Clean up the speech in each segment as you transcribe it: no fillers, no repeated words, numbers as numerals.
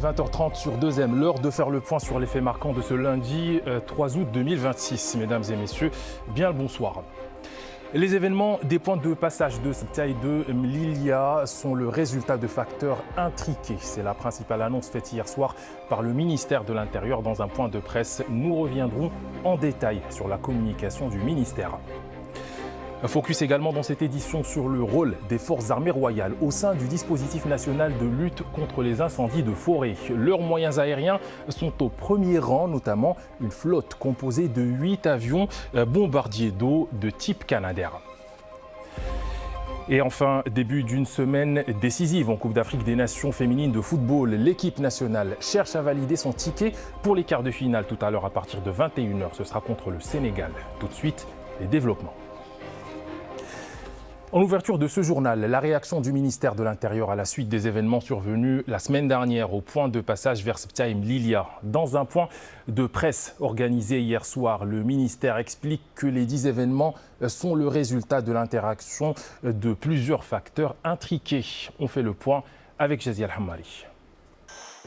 20h30 sur 2M, l'heure de faire le point sur les faits marquants de ce lundi 3 août 2026. Mesdames et messieurs, bien le bonsoir. Les événements des points de passage de Sebta et de Mlilia sont le résultat de facteurs intriqués. C'est la principale annonce faite hier soir par le ministère de l'Intérieur dans un point de presse. Nous reviendrons en détail sur la communication du ministère. Un focus également dans cette édition sur le rôle des forces armées royales au sein du dispositif national de lutte contre les incendies de forêt. Leurs moyens aériens sont au premier rang, notamment une flotte composée de 8 avions bombardiers d'eau de type Canadair. Et enfin, début d'une semaine décisive en Coupe d'Afrique des Nations féminines de football. L'équipe nationale cherche à valider son ticket pour les quarts de finale tout à l'heure à partir de 21h. Ce sera contre le Sénégal. Tout de suite, les développements. En ouverture de ce journal, la réaction du ministère de l'Intérieur à la suite des événements survenus la semaine dernière au point de passage vers Sebta et Mlilia. Dans un point de presse organisé hier soir, le ministère explique que les 10 événements sont le résultat de l'interaction de plusieurs facteurs intriqués. On fait le point avec Jazia Al-Hammari.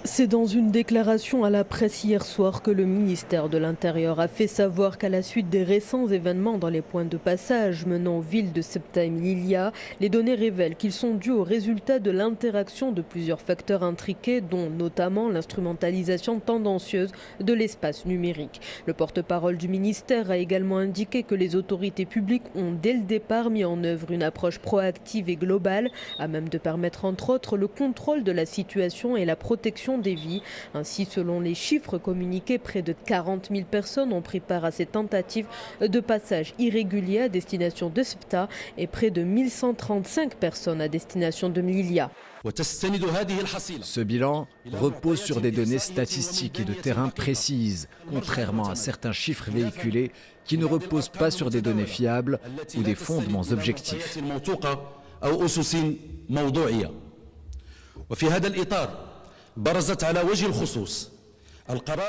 C'est dans une déclaration à la presse hier soir que le ministère de l'Intérieur a fait savoir qu'à la suite des récents événements dans les points de passage menant aux villes de Sebta et Mlilia, les données révèlent qu'ils sont dus au résultat de l'interaction de plusieurs facteurs intriqués, dont notamment l'instrumentalisation tendancieuse de l'espace numérique. Le porte-parole du ministère a également indiqué que les autorités publiques ont dès le départ mis en œuvre une approche proactive et globale, à même de permettre entre autres le contrôle de la situation et la protection des vies. Ainsi, selon les chiffres communiqués, près de 40 000 personnes ont pris part à ces tentatives de passage irrégulier à destination de Sebta et près de 1135 personnes à destination de Mlilia. Ce bilan repose sur des données statistiques et de terrain précises, contrairement à certains chiffres véhiculés qui ne reposent pas sur des données fiables ou des fondements objectifs.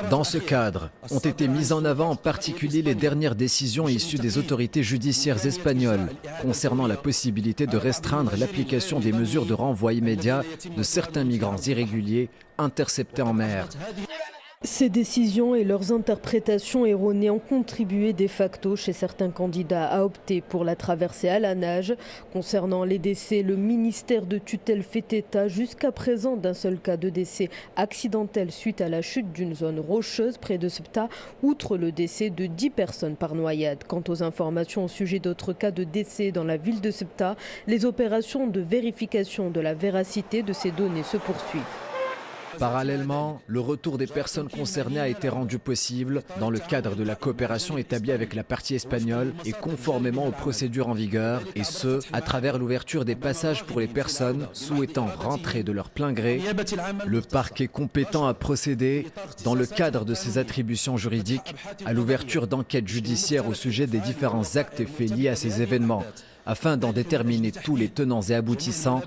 Dans ce cadre, ont été mises en avant en particulier les dernières décisions issues des autorités judiciaires espagnoles concernant la possibilité de restreindre l'application des mesures de renvoi immédiat de certains migrants irréguliers interceptés en mer. Ces décisions et leurs interprétations erronées ont contribué de facto chez certains candidats à opter pour la traversée à la nage. Concernant les décès, le ministère de tutelle fait état jusqu'à présent d'un seul cas de décès accidentel suite à la chute d'une zone rocheuse près de Sebta, outre le décès de 10 personnes par noyade. Quant aux informations au sujet d'autres cas de décès dans la ville de Sebta, les opérations de vérification de la véracité de ces données se poursuivent. Parallèlement, le retour des personnes concernées a été rendu possible dans le cadre de la coopération établie avec la partie espagnole et conformément aux procédures en vigueur, et ce, à travers l'ouverture des passages pour les personnes souhaitant rentrer de leur plein gré. Le parquet compétent a procédé, dans le cadre de ses attributions juridiques, à l'ouverture d'enquêtes judiciaires au sujet des différents actes et faits liés à ces événements, afin d'en déterminer tous les tenants et aboutissants,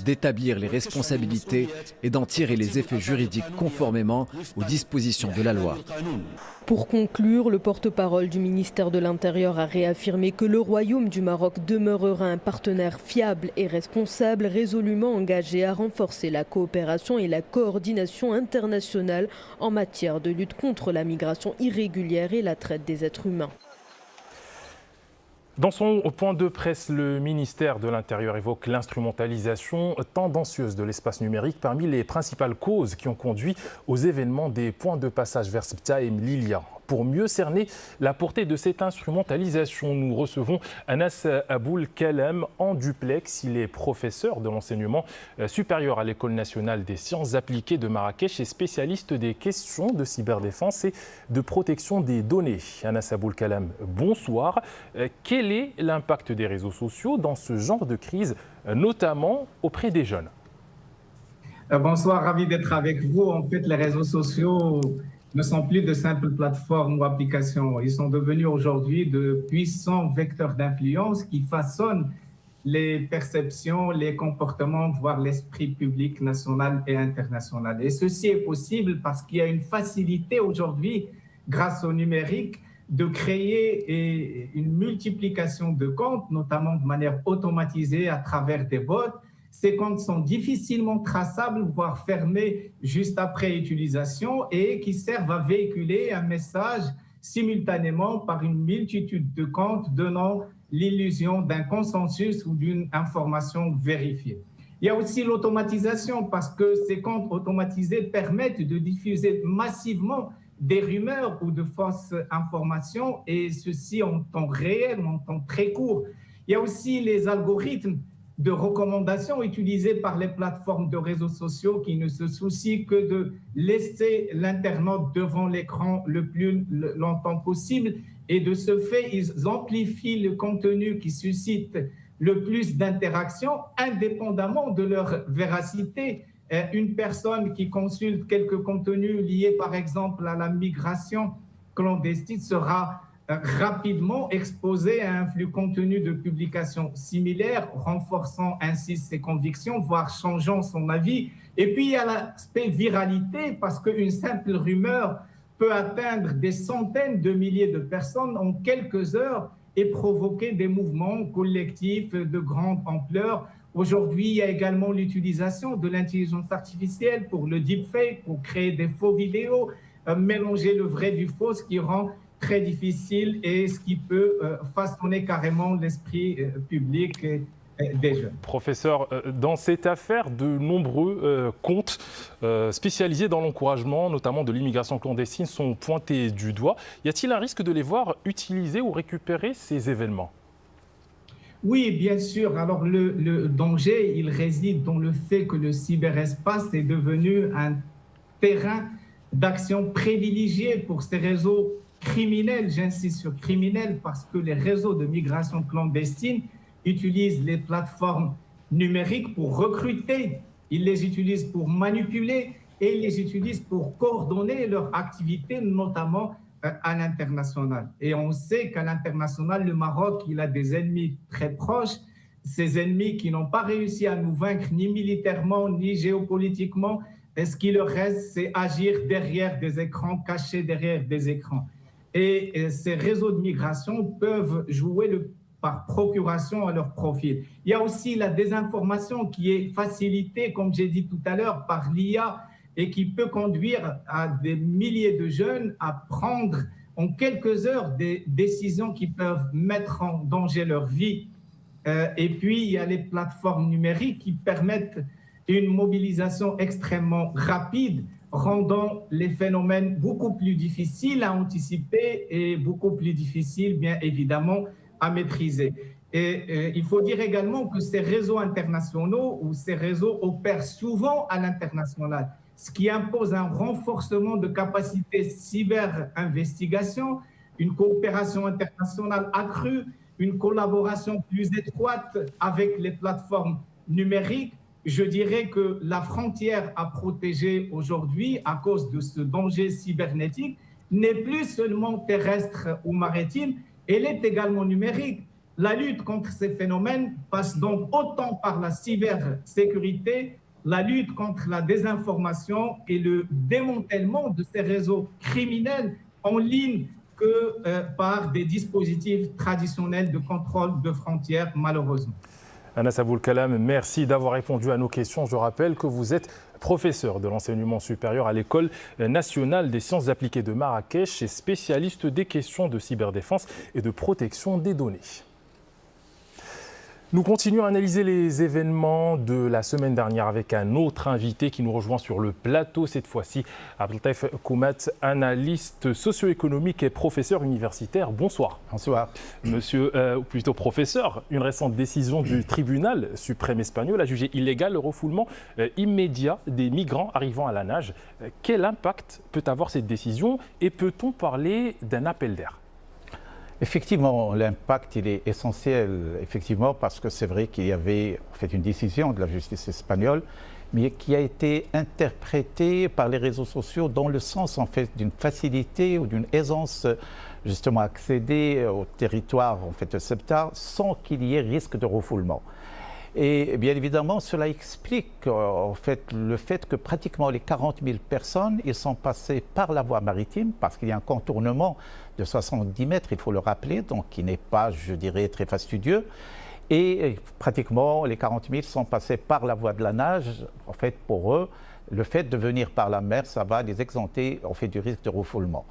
d'établir les responsabilités et d'en tirer les effets juridiques conformément aux dispositions de la loi. Pour conclure, le porte-parole du ministère de l'Intérieur a réaffirmé que le Royaume du Maroc demeurera un partenaire fiable et responsable, résolument engagé à renforcer la coopération et la coordination internationale en matière de lutte contre la migration irrégulière et la traite des êtres humains. Dans son point de presse, le ministère de l'Intérieur évoque l'instrumentalisation tendancieuse de l'espace numérique parmi les principales causes qui ont conduit aux événements des points de passage vers Sebta et Mlilia. Pour mieux cerner la portée de cette instrumentalisation, nous recevons Anas Aboul Kalem en duplex. Il est professeur de l'enseignement supérieur à l'École nationale des sciences appliquées de Marrakech et spécialiste des questions de cyberdéfense et de protection des données. Anas Aboul Kalem, bonsoir. Quel est l'impact des réseaux sociaux dans ce genre de crise, notamment auprès des jeunes? Bonsoir, ravi d'être avec vous. En fait, les réseaux sociaux ne sont plus de simples plateformes ou applications. Ils sont devenus aujourd'hui de puissants vecteurs d'influence qui façonnent les perceptions, les comportements, voire l'esprit public national et international. Et ceci est possible parce qu'il y a une facilité aujourd'hui, grâce au numérique, de créer une multiplication de comptes, notamment de manière automatisée à travers des bots. Ces comptes sont difficilement traçables, voire fermés juste après utilisation et qui servent à véhiculer un message simultanément par une multitude de comptes donnant l'illusion d'un consensus ou d'une information vérifiée. Il y a aussi l'automatisation parce que ces comptes automatisés permettent de diffuser massivement des rumeurs ou de fausses informations et ceci en temps réel, en temps très court. Il y a aussi les algorithmes de recommandation utilisés par les plateformes de réseaux sociaux qui ne se soucient que de laisser l'internaute devant l'écran le plus longtemps possible et de ce fait, ils amplifient le contenu qui suscite le plus d'interactions indépendamment de leur véracité. Une personne qui consulte quelques contenus liés par exemple à la migration clandestine sera rapidement exposée à un flux contenu de publications similaires, renforçant ainsi ses convictions, voire changeant son avis. Et puis il y a l'aspect viralité parce qu'une simple rumeur peut atteindre des centaines de milliers de personnes en quelques heures et provoquer des mouvements collectifs de grande ampleur. Aujourd'hui, il y a également l'utilisation de l'intelligence artificielle pour le deepfake, pour créer des faux vidéos, mélanger le vrai du faux, ce qui rend très difficile et ce qui peut façonner carrément l'esprit public des jeunes. Professeur, dans cette affaire, de nombreux comptes spécialisés dans l'encouragement, notamment de l'immigration clandestine, sont pointés du doigt. Y a-t-il un risque de les voir utiliser ou récupérer ces événements ? Oui, bien sûr. Alors, le danger, il réside dans le fait que le cyberespace est devenu un terrain d'action privilégié pour ces réseaux criminels. J'insiste sur criminels parce que les réseaux de migration clandestine utilisent les plateformes numériques pour recruter. Ils les utilisent pour manipuler et ils les utilisent pour coordonner leur activité, notamment à l'international. Et on sait qu'à l'international, le Maroc, il a des ennemis très proches, ces ennemis qui n'ont pas réussi à nous vaincre ni militairement, ni géopolitiquement. Et ce qui leur reste, c'est agir derrière des écrans, cachés derrière des écrans. Et ces réseaux de migration peuvent jouer par procuration à leur profil. Il y a aussi la désinformation qui est facilitée, comme j'ai dit tout à l'heure, par l'IA et qui peut conduire à des milliers de jeunes à prendre en quelques heures des décisions qui peuvent mettre en danger leur vie. Et puis, il y a les plateformes numériques qui permettent une mobilisation extrêmement rapide, rendant les phénomènes beaucoup plus difficiles à anticiper et beaucoup plus difficiles, bien évidemment, à maîtriser. Et il faut dire également que ces réseaux internationaux ou ces réseaux opèrent souvent à l'international, ce qui impose un renforcement de capacités cyber-investigation, une coopération internationale accrue, une collaboration plus étroite avec les plateformes numériques. Je dirais que la frontière à protéger aujourd'hui, à cause de ce danger cybernétique, n'est plus seulement terrestre ou maritime, elle est également numérique. La lutte contre ces phénomènes passe donc autant par la cybersécurité, la lutte contre la désinformation et le démantèlement de ces réseaux criminels en ligne que par des dispositifs traditionnels de contrôle de frontières, malheureusement. Anas Aboulkalam, merci d'avoir répondu à nos questions. Je rappelle que vous êtes professeur de l'enseignement supérieur à l'École nationale des sciences appliquées de Marrakech et spécialiste des questions de cyberdéfense et de protection des données. Nous continuons à analyser les événements de la semaine dernière avec un autre invité qui nous rejoint sur le plateau, cette fois-ci Abdeltaïf Koumat, analyste socio-économique et professeur universitaire. Bonsoir. Bonsoir. Monsieur, ou plutôt professeur, une récente décision du tribunal suprême espagnol a jugé illégal le refoulement immédiat des migrants arrivant à la nage. Quel impact peut avoir cette décision et peut-on parler d'un appel d'air ? Effectivement, l'impact il est essentiel, effectivement, parce que c'est vrai qu'il y avait en fait une décision de la justice espagnole, mais qui a été interprétée par les réseaux sociaux dans le sens en fait d'une facilité ou d'une aisance justement à accéder au territoire en fait de Ceuta sans qu'il y ait risque de refoulement. Et bien évidemment, cela explique en fait le fait que pratiquement les 40 000 personnes, ils sont passés par la voie maritime parce qu'il y a un contournement de 70 mètres, il faut le rappeler, donc qui n'est pas, je dirais, très fastidieux. Et pratiquement, les 40 000 sont passés par la voie de la nage. En fait, pour eux, le fait de venir par la mer, ça va les exempter en fait, du risque de refoulement.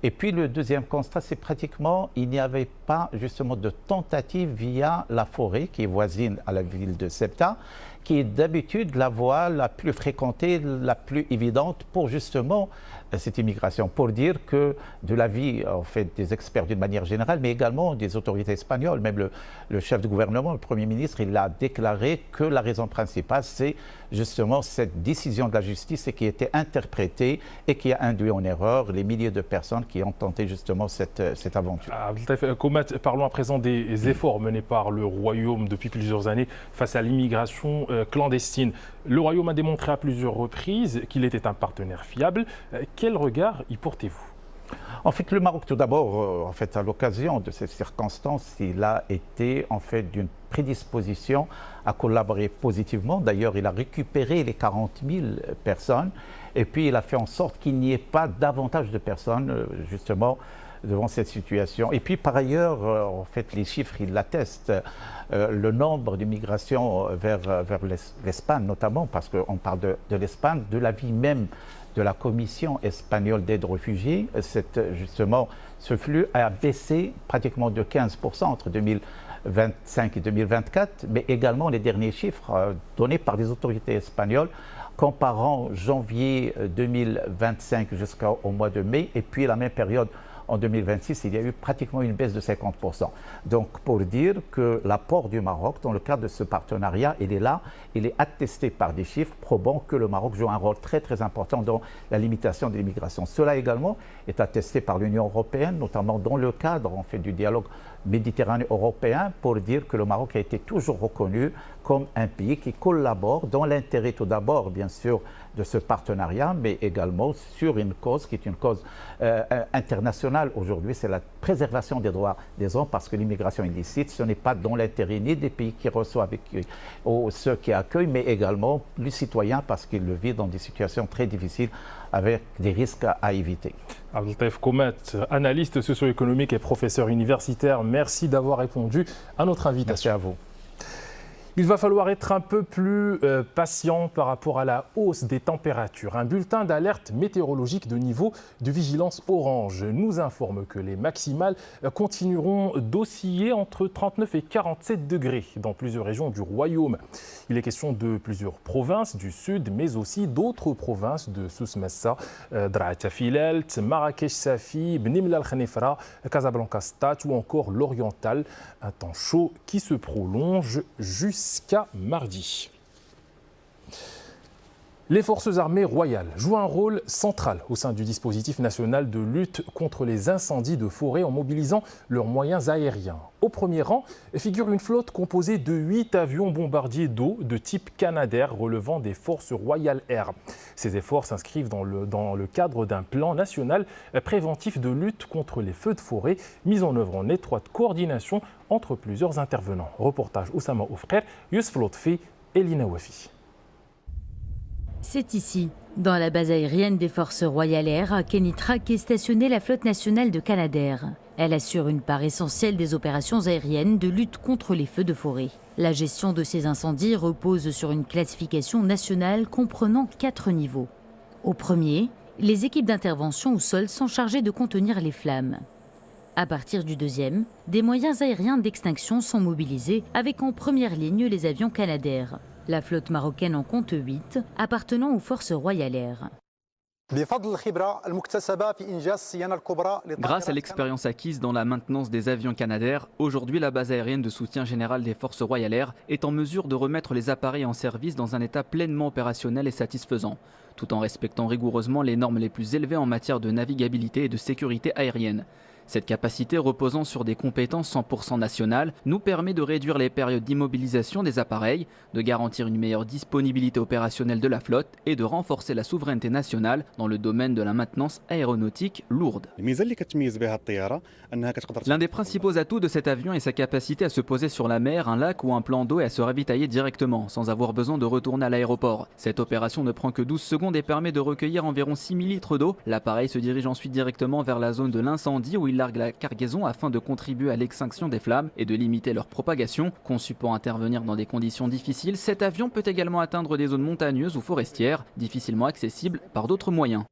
Et puis le deuxième constat, c'est pratiquement, il n'y avait pas justement de tentative via la forêt qui est voisine à la ville de Ceuta, qui est d'habitude la voie la plus fréquentée, la plus évidente pour justement cette immigration. Pour dire que de l'avis en fait, des experts d'une manière générale, mais également des autorités espagnoles, même le chef de gouvernement, le Premier ministre, il a déclaré que la raison principale, c'est justement cette décision de la justice et qui a été interprétée et qui a induit en erreur les milliers de personnes qui ont tenté justement cette aventure. Koumet, parlons à présent des efforts menés par le Royaume depuis plusieurs années face à l'immigration clandestine. Le Royaume a démontré à plusieurs reprises qu'il était un partenaire fiable. Quel regard y portez-vous ? En fait, le Maroc, tout d'abord, en fait, à l'occasion de ces circonstances, il a été en fait d'une prédisposition à collaborer positivement. D'ailleurs, il a récupéré les 40 000 personnes et puis il a fait en sorte qu'il n'y ait pas davantage de personnes, justement, devant cette situation. Et puis, par ailleurs, en fait, les chiffres, ils l'attestent. Le nombre d'immigration vers l'Espagne, notamment, parce qu'on parle de l'Espagne, de l'avis même de la Commission espagnole d'aide aux réfugiés, justement, ce flux a baissé pratiquement de 15% entre 2025 et 2024, mais également les derniers chiffres donnés par les autorités espagnoles comparant janvier 2025 jusqu'au mois de mai, et puis la même période en 2026, il y a eu pratiquement une baisse de 50%. Donc, pour dire que l'apport du Maroc dans le cadre de ce partenariat, il est là, il est attesté par des chiffres probant que le Maroc joue un rôle très très important dans la limitation de l'immigration. Cela également est attesté par l'Union européenne, notamment dans le cadre en fait, du dialogue méditerranéen européen, pour dire que le Maroc a été toujours reconnu comme un pays qui collabore dans l'intérêt tout d'abord, bien sûr, de ce partenariat, mais également sur une cause qui est une cause internationale aujourd'hui, c'est la préservation des droits des hommes, parce que l'immigration illicite, ce n'est pas dans l'intérêt ni des pays qui reçoivent ou ceux qui accueillent, mais également les citoyens, parce qu'ils le vivent dans des situations très difficiles avec des risques à éviter. Abdeltaïf Koumet, analyste socio-économique et professeur universitaire, merci d'avoir répondu à notre invitation. Merci à vous. Il va falloir être un peu plus patient par rapport à la hausse des températures. Un bulletin d'alerte météorologique de niveau de vigilance orange nous informe que les maximales continueront d'osciller entre 39 et 47 degrés dans plusieurs régions du Royaume. Il est question de plusieurs provinces du sud, mais aussi d'autres provinces de Souss Massa, Dra'ata Filalt, Marrakech Safi, Bnimla al-Khnefra, Casablanca Stat ou encore l'Oriental. Un temps chaud qui se prolonge jusqu'à mardi. Les forces armées royales jouent un rôle central au sein du dispositif national de lutte contre les incendies de forêt en mobilisant leurs moyens aériens. Au premier rang figure une flotte composée de 8 avions bombardiers d'eau de type Canadair relevant des forces Royal Air. Ces efforts s'inscrivent dans le cadre d'un plan national préventif de lutte contre les feux de forêt mis en œuvre en étroite coordination entre plusieurs intervenants. Reportage Oussama Oufrer, Youssef Lotfi et Lina Wafi. C'est ici, dans la base aérienne des forces Royal Air à Kenitra, qu'est stationnée la flotte nationale de Canadair. Elle assure une part essentielle des opérations aériennes de lutte contre les feux de forêt. La gestion de ces incendies repose sur une classification nationale comprenant 4 niveaux. Au premier, les équipes d'intervention au sol sont chargées de contenir les flammes. À partir du deuxième, des moyens aériens d'extinction sont mobilisés avec en première ligne les avions Canadair. La flotte marocaine en compte 8, appartenant aux forces Royal Air. Grâce à l'expérience acquise dans la maintenance des avions Canadair, aujourd'hui la base aérienne de soutien général des forces Royal Air est en mesure de remettre les appareils en service dans un état pleinement opérationnel et satisfaisant, tout en respectant rigoureusement les normes les plus élevées en matière de navigabilité et de sécurité aérienne. Cette capacité reposant sur des compétences 100% nationales nous permet de réduire les périodes d'immobilisation des appareils, de garantir une meilleure disponibilité opérationnelle de la flotte et de renforcer la souveraineté nationale dans le domaine de la maintenance aéronautique lourde. L'un des principaux atouts de cet avion est sa capacité à se poser sur la mer, un lac ou un plan d'eau et à se ravitailler directement, sans avoir besoin de retourner à l'aéroport. Cette opération ne prend que 12 secondes et permet de recueillir environ 6000 litres d'eau. L'appareil se dirige ensuite directement vers la zone de l'incendie où il largue la cargaison afin de contribuer à l'extinction des flammes et de limiter leur propagation. Conçu pour intervenir dans des conditions difficiles, cet avion peut également atteindre des zones montagneuses ou forestières, difficilement accessibles par d'autres moyens.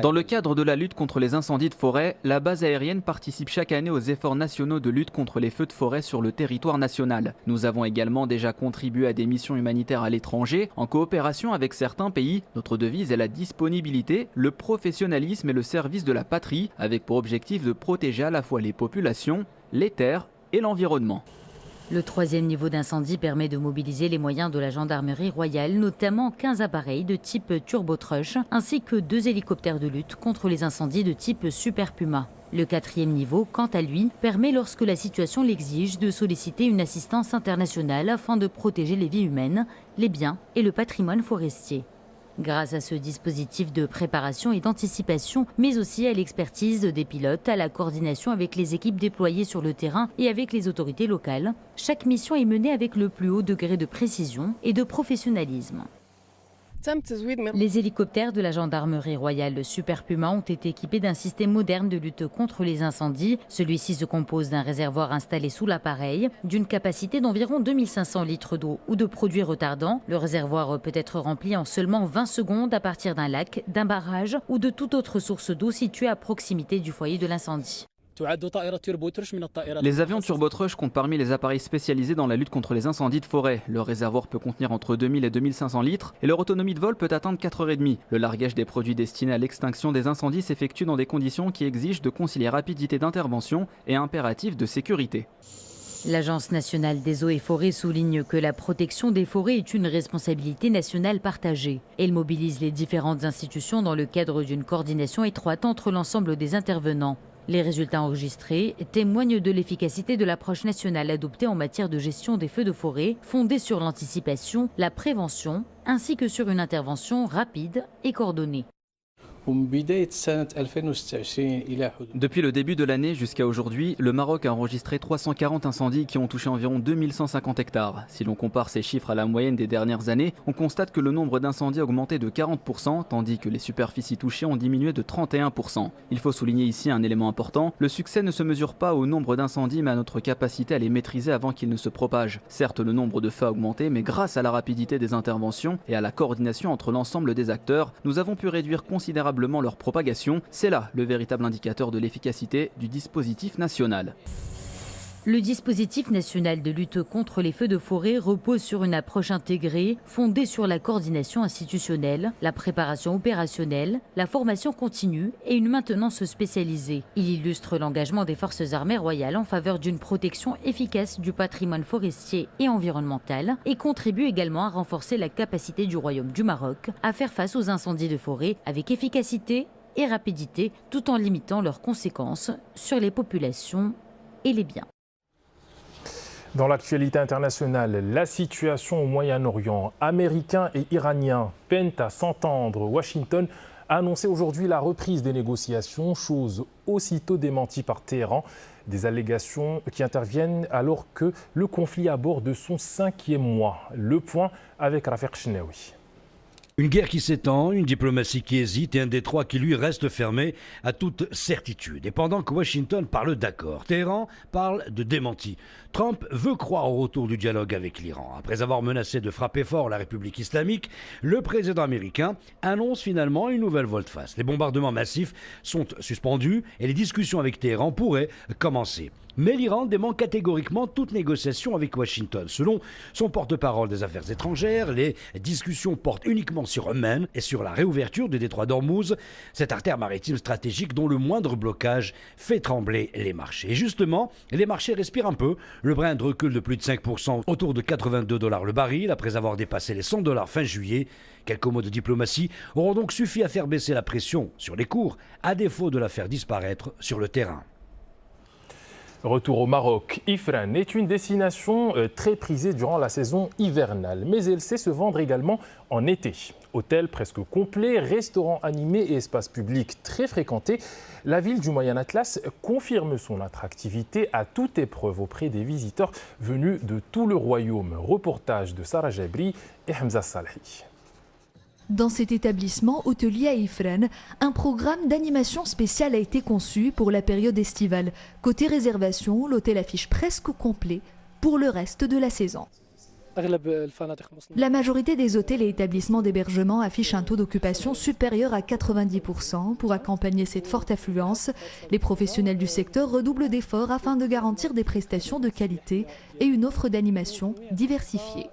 Dans le cadre de la lutte contre les incendies de forêt, la base aérienne participe chaque année aux efforts nationaux de lutte contre les feux de forêt sur le territoire national. Nous avons également déjà contribué à des missions humanitaires à l'étranger, en coopération avec certains pays. Notre devise est la disponibilité, le professionnalisme et le service de la patrie, avec pour objectif de protéger à la fois les populations, les terres et l'environnement. Le 3e niveau d'incendie permet de mobiliser les moyens de la gendarmerie royale, notamment 15 appareils de type Turbotrush, ainsi que 2 hélicoptères de lutte contre les incendies de type Super Puma. Le 4e niveau, quant à lui, permet, lorsque la situation l'exige, de solliciter une assistance internationale afin de protéger les vies humaines, les biens et le patrimoine forestier. Grâce à ce dispositif de préparation et d'anticipation, mais aussi à l'expertise des pilotes, à la coordination avec les équipes déployées sur le terrain et avec les autorités locales, chaque mission est menée avec le plus haut degré de précision et de professionnalisme. Les hélicoptères de la gendarmerie royale Super Puma ont été équipés d'un système moderne de lutte contre les incendies. Celui-ci se compose d'un réservoir installé sous l'appareil, d'une capacité d'environ 2500 litres d'eau ou de produits retardants. Le réservoir peut être rempli en seulement 20 secondes à partir d'un lac, d'un barrage ou de toute autre source d'eau située à proximité du foyer de l'incendie. Les avions Turbotrush comptent parmi les appareils spécialisés dans la lutte contre les incendies de forêt. Le réservoir peut contenir entre 2000 et 2500 litres et leur autonomie de vol peut atteindre 4h30. Le largage des produits destinés à l'extinction des incendies s'effectue dans des conditions qui exigent de concilier rapidité d'intervention et impératif de sécurité. L'Agence nationale des eaux et forêts souligne que la protection des forêts est une responsabilité nationale partagée. Elle mobilise les différentes institutions dans le cadre d'une coordination étroite entre l'ensemble des intervenants. Les résultats enregistrés témoignent de l'efficacité de l'approche nationale adoptée en matière de gestion des feux de forêt, fondée sur l'anticipation, la prévention, ainsi que sur une intervention rapide et coordonnée. Depuis le début de l'année jusqu'à aujourd'hui, le Maroc a enregistré 340 incendies qui ont touché environ 2150 hectares. Si l'on compare ces chiffres à la moyenne des dernières années, on constate que le nombre d'incendies a augmenté de 40%, tandis que les superficies touchées ont diminué de 31%. Il faut souligner ici un élément important, le succès ne se mesure pas au nombre d'incendies mais à notre capacité à les maîtriser avant qu'ils ne se propagent. Certes, le nombre de feux a augmenté, mais grâce à la rapidité des interventions et à la coordination entre l'ensemble des acteurs, nous avons pu réduire considérablement leur propagation. C'est là le véritable indicateur de l'efficacité du dispositif national. Le dispositif national de lutte contre les feux de forêt repose sur une approche intégrée, fondée sur la coordination institutionnelle, la préparation opérationnelle, la formation continue et une maintenance spécialisée. Il illustre l'engagement des forces armées royales en faveur d'une protection efficace du patrimoine forestier et environnemental et contribue également à renforcer la capacité du Royaume du Maroc à faire face aux incendies de forêt avec efficacité et rapidité, tout en limitant leurs conséquences sur les populations et les biens. Dans l'actualité internationale, la situation au Moyen-Orient, Américains et Iraniens peinent à s'entendre. Washington a annoncé aujourd'hui la reprise des négociations, chose aussitôt démentie par Téhéran. Des allégations qui interviennent alors que le conflit aborde son 5e mois. Le point avec Rafik Chenaoui. Une guerre qui s'étend, une diplomatie qui hésite et un détroit qui lui reste fermé à toute certitude. Et pendant que Washington parle d'accord, Téhéran parle de démenti. Trump veut croire au retour du dialogue avec l'Iran. Après avoir menacé de frapper fort la République islamique, le président américain annonce finalement une nouvelle volte-face. Les bombardements massifs sont suspendus et les discussions avec Téhéran pourraient commencer. Mais l'Iran dément catégoriquement toute négociation avec Washington. Selon son porte-parole des Affaires étrangères, les discussions portent uniquement sur Oman et sur la réouverture du détroit d'Ormuz, cette artère maritime stratégique dont le moindre blocage fait trembler les marchés. Et justement, les marchés respirent un peu. Le Brent recule de plus de 5%, autour de $82 le baril, après avoir dépassé les $100 fin juillet. Quelques mots de diplomatie auront donc suffi à faire baisser la pression sur les cours, à défaut de la faire disparaître sur le terrain. Retour au Maroc. Ifrane est une destination très prisée durant la saison hivernale, mais elle sait se vendre également en été. Hôtels presque complets, restaurants animés et espaces publics très fréquentés, la ville du Moyen Atlas confirme son attractivité à toute épreuve auprès des visiteurs venus de tout le royaume. Reportage de Sarah Jabri et Hamza Salahi. Dans cet établissement hôtelier à Ifrane, un programme d'animation spéciale a été conçu pour la période estivale. Côté réservation, l'hôtel affiche presque complet pour le reste de la saison. La majorité des hôtels et établissements d'hébergement affichent un taux d'occupation supérieur à 90%. Pour accompagner cette forte affluence, les professionnels du secteur redoublent d'efforts afin de garantir des prestations de qualité et une offre d'animation diversifiée.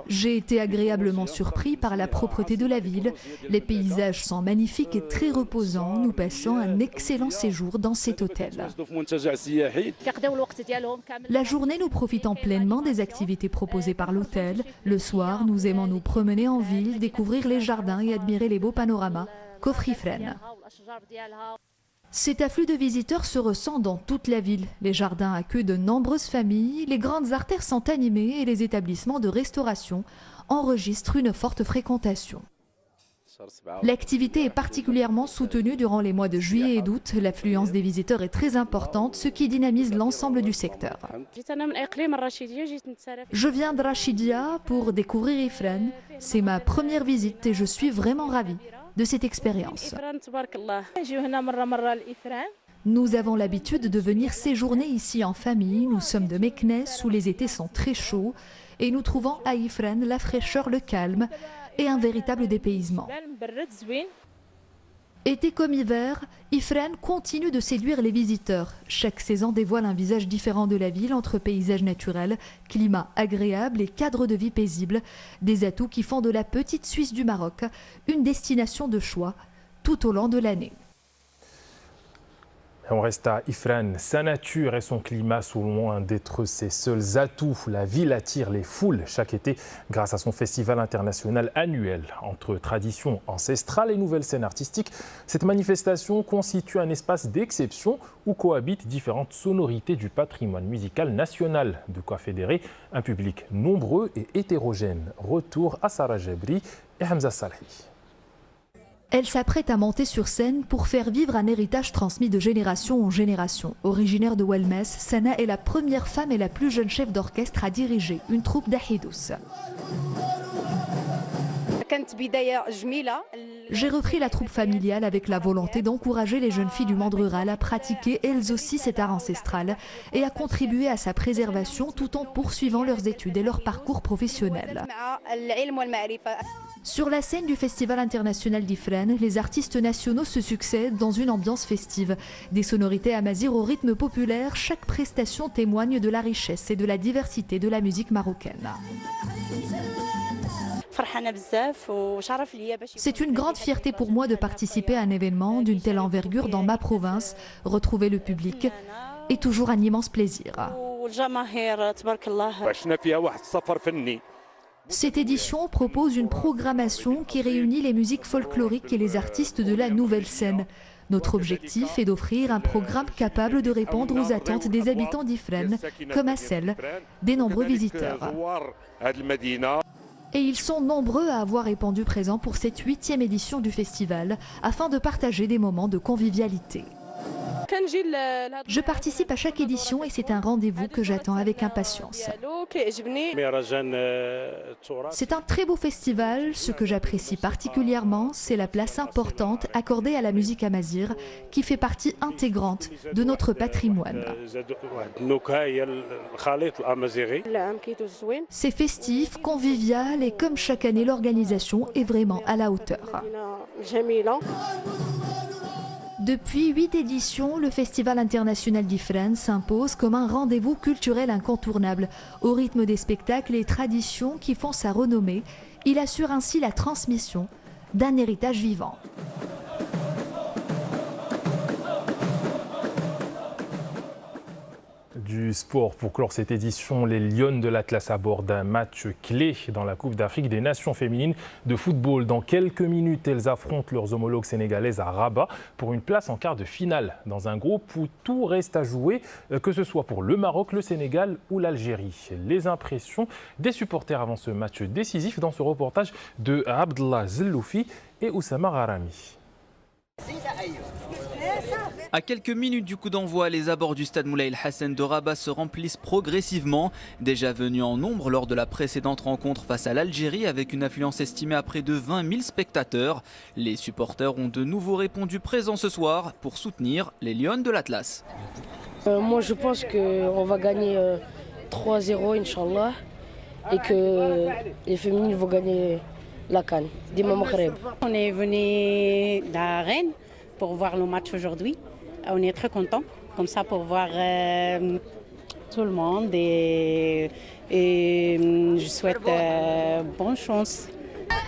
J'ai été agréablement surpris par la propreté de la ville. Les paysages sont magnifiques et très reposants. Nous passons un excellent séjour dans cet hôtel. La journée, nous profitons pleinement des activités proposées par l'hôtel. Le soir, nous aimons nous promener en ville, découvrir les jardins et admirer les beaux panoramas qu'offre Ifrane. Cet afflux de visiteurs se ressent dans toute la ville. Les jardins accueillent de nombreuses familles, les grandes artères sont animées et les établissements de restauration enregistrent une forte fréquentation. L'activité est particulièrement soutenue durant les mois de juillet et d'août. L'affluence des visiteurs est très importante, ce qui dynamise l'ensemble du secteur. Je viens de Rachidia pour découvrir Ifrane. C'est ma première visite et je suis vraiment ravie de cette expérience. Nous avons l'habitude de venir séjourner ici en famille. Nous sommes de Meknes où les étés sont très chauds et nous trouvons à Ifrane la fraîcheur, le calme et un véritable dépaysement. Été comme hiver, Ifrane continue de séduire les visiteurs. Chaque saison dévoile un visage différent de la ville entre paysages naturels, climat agréable et cadre de vie paisible. Des atouts qui font de la petite Suisse du Maroc une destination de choix tout au long de l'année. On reste à Ifrane. Sa nature et son climat sont loin d'être ses seuls atouts. La ville attire les foules chaque été grâce à son festival international annuel. Entre traditions ancestrales et nouvelles scènes artistiques, cette manifestation constitue un espace d'exception où cohabitent différentes sonorités du patrimoine musical national. De quoi fédérer un public nombreux et hétérogène. Retour à Sarah Jabri et Hamza Salhi. Elle s'apprête à monter sur scène pour faire vivre un héritage transmis de génération en génération. Originaire de Welmes, Sana est la première femme et la plus jeune chef d'orchestre à diriger une troupe d'Ahidous. J'ai repris la troupe familiale avec la volonté d'encourager les jeunes filles du monde rural à pratiquer elles aussi cet art ancestral et à contribuer à sa préservation tout en poursuivant leurs études et leur parcours professionnel. Sur la scène du Festival international d'Ifrane, les artistes nationaux se succèdent dans une ambiance festive. Des sonorités amazighes au rythme populaire, chaque prestation témoigne de la richesse et de la diversité de la musique marocaine. C'est une grande fierté pour moi de participer à un événement d'une telle envergure dans ma province. Retrouver le public est toujours un immense plaisir. Cette édition propose une programmation qui réunit les musiques folkloriques et les artistes de la nouvelle scène. Notre objectif est d'offrir un programme capable de répondre aux attentes des habitants d'Ifrane, comme à celles des nombreux visiteurs. Et ils sont nombreux à avoir répondu présent pour cette 8e édition du festival, afin de partager des moments de convivialité. Je participe à chaque édition et c'est un rendez-vous que j'attends avec impatience. C'est un très beau festival. Ce que j'apprécie particulièrement, c'est la place importante accordée à la musique amazigh qui fait partie intégrante de notre patrimoine. C'est festif, convivial et comme chaque année, l'organisation est vraiment à la hauteur. Depuis 8 éditions, le Festival international d'Ifrane s'impose comme un rendez-vous culturel incontournable. Au rythme des spectacles et traditions qui font sa renommée, il assure ainsi la transmission d'un héritage vivant. Du sport pour clore cette édition, les Lionnes de l'Atlas abordent un match clé dans la Coupe d'Afrique des Nations féminines de football. Dans quelques minutes, elles affrontent leurs homologues sénégalaises à Rabat pour une place en quart de finale dans un groupe où tout reste à jouer, que ce soit pour le Maroc, le Sénégal ou l'Algérie. Les impressions des supporters avant ce match décisif dans ce reportage de Abdallah Zelloufi et Oussama Rarami. À quelques minutes du coup d'envoi, les abords du stade Moulay El Hassan de Rabat se remplissent progressivement. Déjà venus en nombre lors de la précédente rencontre face à l'Algérie avec une affluence estimée à près de 20 000 spectateurs, les supporters ont de nouveau répondu présents ce soir pour soutenir les Lions de l'Atlas. Moi je pense qu'on va gagner 3-0 Inch'Allah et que les féminines vont gagner la CAN, Dima Maghreb. On est venu de Rennes pour voir le match aujourd'hui. On est très contents, comme ça pour voir tout le monde et je souhaite bonne chance.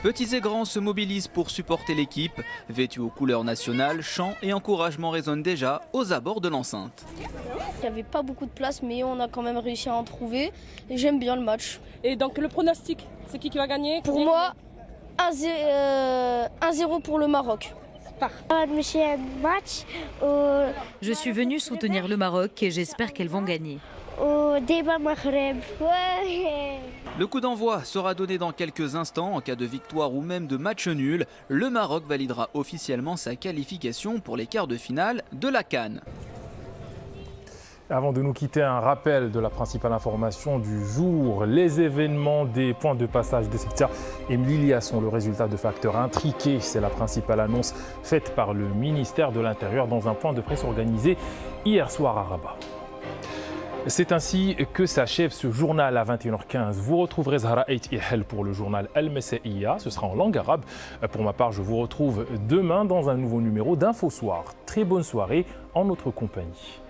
Petits et grands se mobilisent pour supporter l'équipe. Vêtus aux couleurs nationales, chants et encouragements résonnent déjà aux abords de l'enceinte. Il n'y avait pas beaucoup de place, mais on a quand même réussi à en trouver. Et j'aime bien le match. Et donc le pronostic, c'est qui va gagner? Pour moi, 1-0 pour le Maroc. Je suis venue soutenir le Maroc et j'espère qu'elles vont gagner. Le coup d'envoi sera donné dans quelques instants. En cas de victoire ou même de match nul, le Maroc validera officiellement sa qualification pour les quarts de finale de la CAN. Avant de nous quitter, un rappel de la principale information du jour. Les événements des points de passage de Ceuta et Melilla sont le résultat de facteurs intriqués. C'est la principale annonce faite par le ministère de l'Intérieur dans un point de presse organisé hier soir à Rabat. C'est ainsi que s'achève ce journal à 21h15. Vous retrouverez Zahra Eit Ihel pour le journal Al-Messaïa. Ce sera en langue arabe. Pour ma part, je vous retrouve demain dans un nouveau numéro d'Info Soir. Très bonne soirée en notre compagnie.